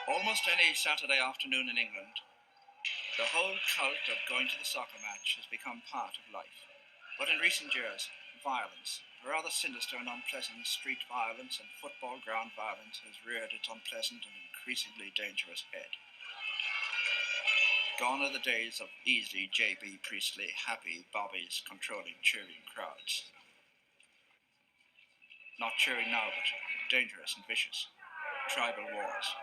Almost any Saturday afternoon in England, the whole cult of going to the soccer match has become part of life. But in recent years, violence, rather sinister and unpleasant street violence and football ground violence, has reared its unpleasant and increasingly dangerous head. Gone are the days of easy J.B. Priestley, happy bobbies controlling cheering crowds. Not cheering now, but dangerous and vicious. Tribal wars.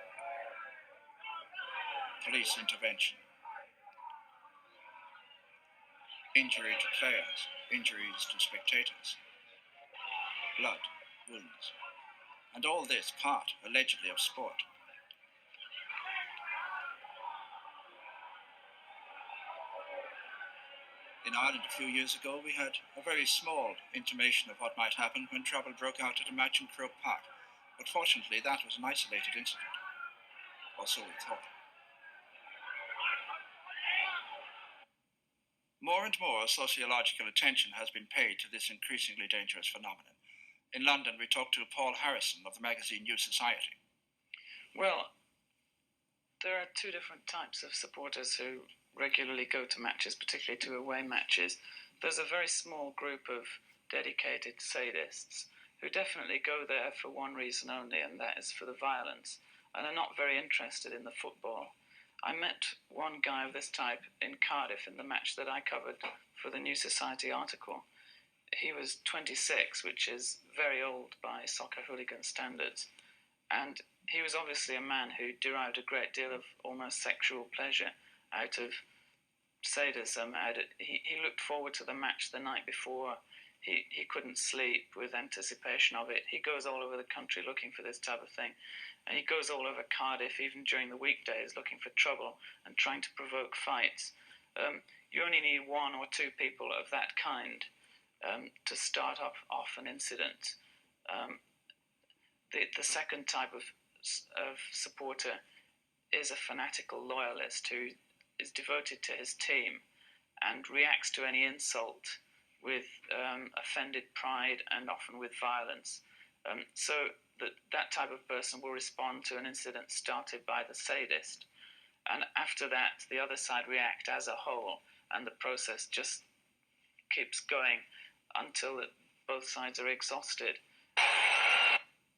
Police intervention. Injury to players, injuries to spectators. Blood, wounds. And all this part, allegedly, of sport. In Ireland a few years ago, we had a very small intimation of what might happen when trouble broke out at a match in Croke Park. But fortunately, that was an isolated incident. Or so we thought. More and more sociological attention has been paid to this increasingly dangerous phenomenon. In London, we talked to Paul Harrison of the magazine New Society. Well, there are two different types of supporters who regularly go to matches, particularly to away matches. There's a very small group of dedicated sadists who definitely go there for one reason only, and that is for the violence, and are not very interested in the football. I met one guy of this type in Cardiff in the match that I covered for the New Society article. He was 26, which is very old by soccer hooligan standards, and he was obviously a man who derived a great deal of almost sexual pleasure out of sadism. He looked forward to the match the night before. He couldn't sleep with anticipation of it. He goes all over the country looking for this type of thing. And he goes all over Cardiff, even during the weekdays, looking for trouble and trying to provoke fights. You only need one or two people of that kind to start off an incident. The second type of supporter is a fanatical loyalist who is devoted to his team and reacts to any insult with offended pride and often with violence. So that type of person will respond to an incident started by the sadist. And after that, the other side react as a whole, and the process just keeps going until both sides are exhausted.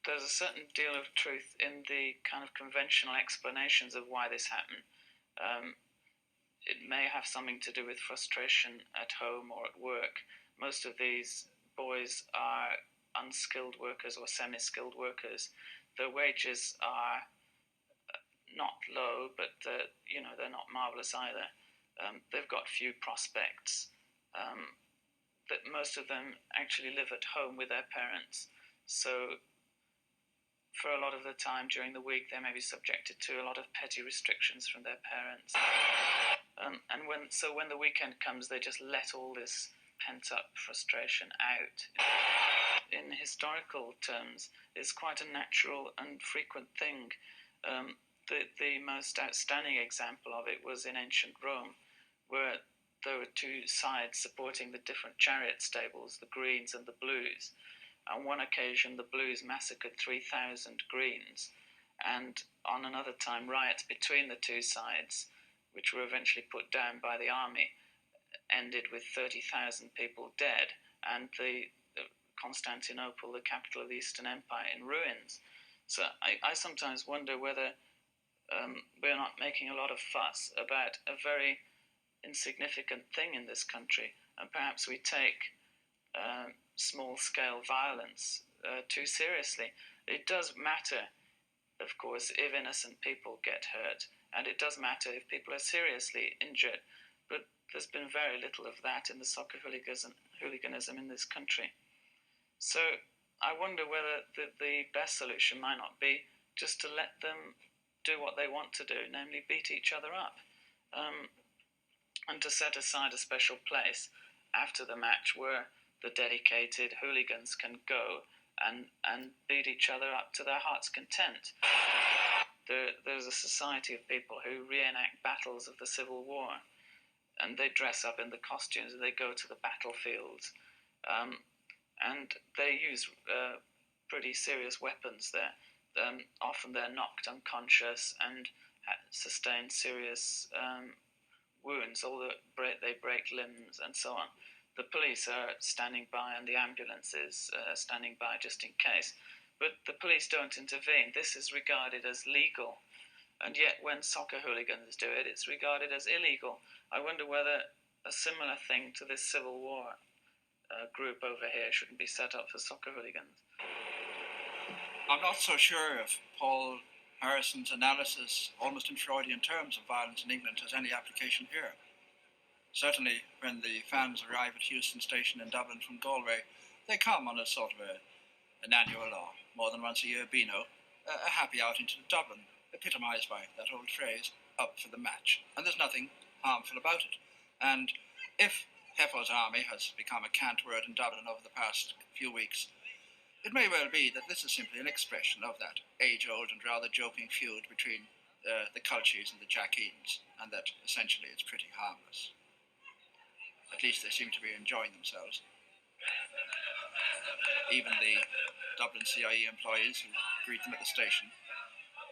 There's a certain deal of truth in the kind of conventional explanations of why this happened. It may have something to do with frustration at home or at work. Most of these boys are unskilled workers or semi-skilled workers. Their wages are not low, but they're not marvelous either. They've got few prospects. That most of them actually live at home with their parents. So for a lot of the time during the week, they may be subjected to a lot of petty restrictions from their parents. And when the weekend comes, they just let all this pent-up frustration out. In historical terms, it's quite a natural and frequent thing. The most outstanding example of it was in ancient Rome, where there were two sides supporting the different chariot stables, the Greens and the Blues. On one occasion, the Blues massacred 3,000 Greens, and on another time, riots between the two sides, which were eventually put down by the army, ended with 30,000 people dead, and the Constantinople, the capital of the Eastern Empire, in ruins. So I sometimes wonder whether we're not making a lot of fuss about a very insignificant thing in this country, and perhaps we take small-scale violence too seriously. It does matter, of course, if innocent people get hurt, and it does matter if people are seriously injured, but there's been very little of that in the soccer hooliganism in this country. So I wonder whether the best solution might not be just to let them do what they want to do, namely beat each other up, and to set aside a special place after the match where the dedicated hooligans can go and beat each other up to their heart's content. There's a society of people who reenact battles of the Civil War, and they dress up in the costumes and they go to the battlefields, and they use pretty serious weapons there. often they're knocked unconscious and sustain serious wounds, or they break limbs and so on. The police are standing by and the ambulances are standing by just in case. But the police don't intervene. This is regarded as legal. And yet when soccer hooligans do it, it's regarded as illegal. I wonder whether a similar thing to this Civil War group over here shouldn't be set up for soccer hooligans. I'm not so sure if Paul Harrison's analysis, almost in Freudian terms, of violence in England has any application here. Certainly, when the fans arrive at Euston Station in Dublin from Galway, they come on a sort of an annual or more than once a year beano, a happy outing to Dublin, epitomised by that old phrase, up for the match. And there's nothing harmful about it. And if Heffo's army has become a cant word in Dublin over the past few weeks, it may well be that this is simply an expression of that age-old and rather joking feud between the Culchies and the Jackeens, and that essentially it's pretty harmless. At least they seem to be enjoying themselves. Even the Dublin CIE employees who greet them at the station,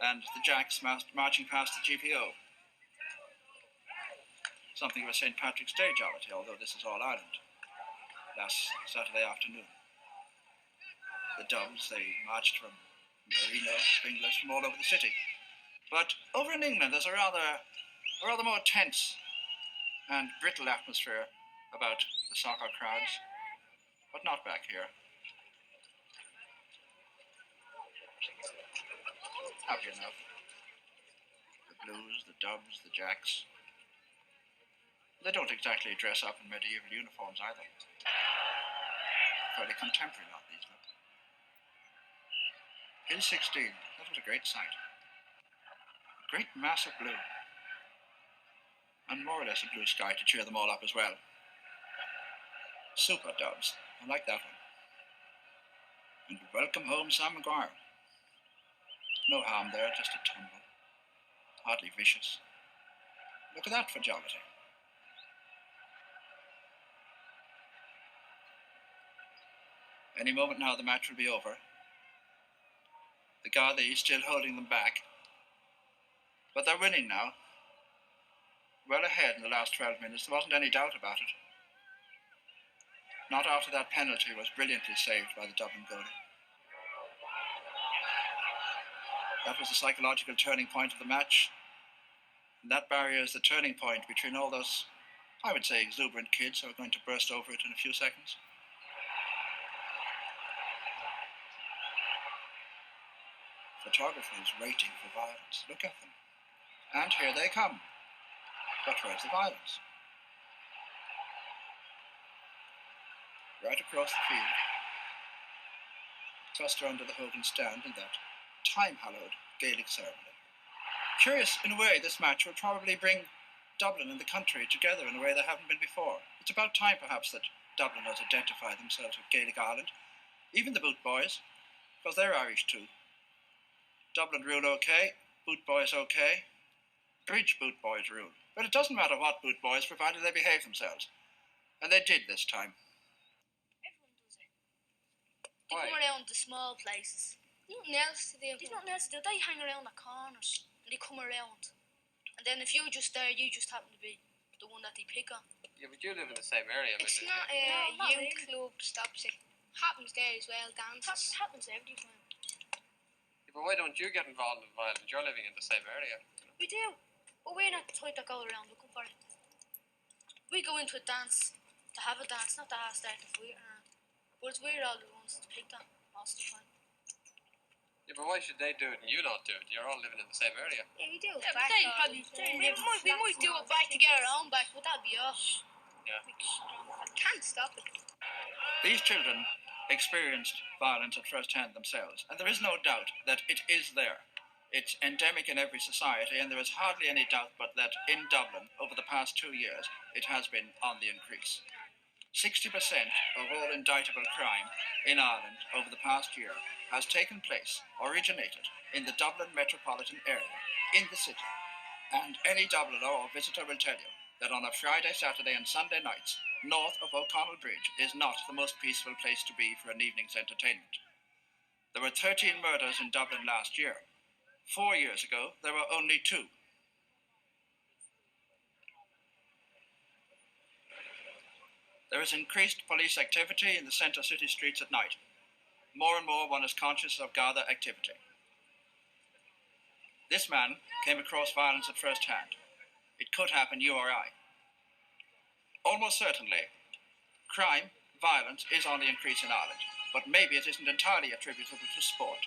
and the Jacks marching past the GPO. Something of a St. Patrick's Day jollity, although this is all Ireland. Last Saturday afternoon. The Dubs, they marched from Marino, Springless, from all over the city. But over in England, there's a rather more tense and brittle atmosphere about the soccer crowds, but not back here. Happy enough. The Blues, the Dubs, the Jacks. They don't exactly dress up in medieval uniforms either. Fairly contemporary lot, these look. Hill 16, that was a great sight. A great mass of blue. And more or less a blue sky to cheer them all up as well. Super Dubs, I like that one. And welcome home, Sam Maguire. No harm there, just a tumble. Hardly vicious. Look at that for jollity. Any moment now the match will be over. The Gardaí still holding them back. But they're winning now. Well ahead in the last 12 minutes, there wasn't any doubt about it. Not after that penalty was brilliantly saved by the Dublin goalie. That was the psychological turning point of the match. And that barrier is the turning point between all those, I would say, exuberant kids who are going to burst over it in a few seconds. Photographers waiting for violence. Look at them. And here they come. But where's the violence? Right across the field. Cluster under the Hogan stand in that time-hallowed Gaelic ceremony. Curious, in a way, this match will probably bring Dublin and the country together in a way they haven't been before. It's about time, perhaps, that Dubliners identify themselves with Gaelic Ireland. Even the Boot Boys, because they're Irish too. Dublin rule okay, Boot Boys okay. Bridge Boot Boys rule. But it doesn't matter what Boot Boys, provided they behave themselves. And they did this time. Everyone does it. They come around the small places. Nothing else to do. There's nothing else to do. They hang around the corners and they come around. And then if you're just there, you just happen to be the one that they pick on. Yeah, but you live in the same area. It's not a youth club stops it. Happens there as well, dances. Happens every time. Yeah, but why don't you get involved in violence? You're living in the same area. We do. But we're not the type that go around looking for it. We go into a dance to have a dance, not to start a fight around. But we're all the ones that picked on most of the time. Yeah, but why should they do it and you not do it? You're all living in the same area. Yeah, we do. Yeah, but they probably we might do it back to get our own back, but that'd be us. Yeah. I can't stop it. These children experienced violence at first hand themselves, and there is no doubt that it is there. It's endemic in every society, and there is hardly any doubt but that in Dublin, over the past 2 years, it has been on the increase. 60% of all indictable crime in Ireland over the past year has taken place, originated, in the Dublin metropolitan area, in the city. And any Dubliner or visitor will tell you that on a Friday, Saturday and Sunday nights, north of O'Connell Bridge is not the most peaceful place to be for an evening's entertainment. There were 13 murders in Dublin last year. 4 years ago, there were only 2. There is increased police activity in the centre city streets at night. More and more one is conscious of gather activity. This man came across violence at first hand. It could happen you or I. Almost certainly, crime, violence is on the increase in Ireland, but maybe it isn't entirely attributable to sport.